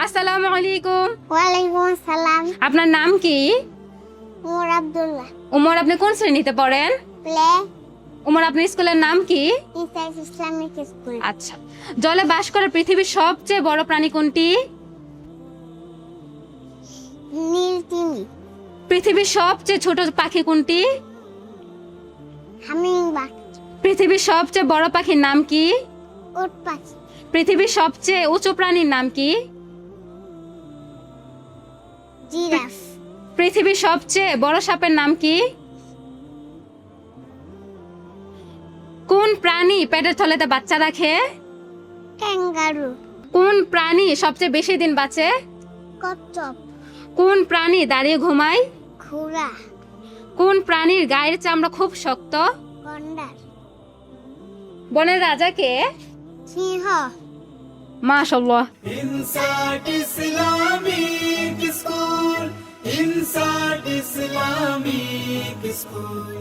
আসসালামু আলাইকুম। ওয়ালাইকুম আসসালাম। আপনার নাম কি? উমর আব্দুল্লাহ। উমর, আপনি কোন শ্রেণীতে পড়েন? প্লে উমর, আপনার স্কুলের নাম কি? ইসাইস ইসলামিক স্কুল। আচ্ছা, জলে বাস করে পৃথিবীর সবচেয়ে বড় প্রাণী কোনটি? নীল তিমি। পৃথিবীর সবচেয়ে ছোট পাখি কোনটি? হামিংবার্ড। পৃথিবীর সবচেয়ে বড় পাখির নাম কি? উট পাখি। পৃথিবীর সবচেয়ে উঁচু প্রাণীর নাম কি? জিরাফ। পৃথিবীর সবচেয়ে বড় সাপের নাম কি? কোন প্রাণী পেটের থলেতে বাচ্চা রাখে? ক্যাঙ্গারু। কোন প্রাণী সবচেয়ে বেশি দিন বাঁচে? কচ্ছপ। কোন প্রাণী দাঁড়িয়ে ঘুমায়? ঘোড়া। কোন প্রাণীর গায়ের চামড়া খুব শক্ত? গন্ডার। বনের রাজাকে? সিংহ। মাশাআল্লাহ। Inside Islamic School, Inside Islamic School.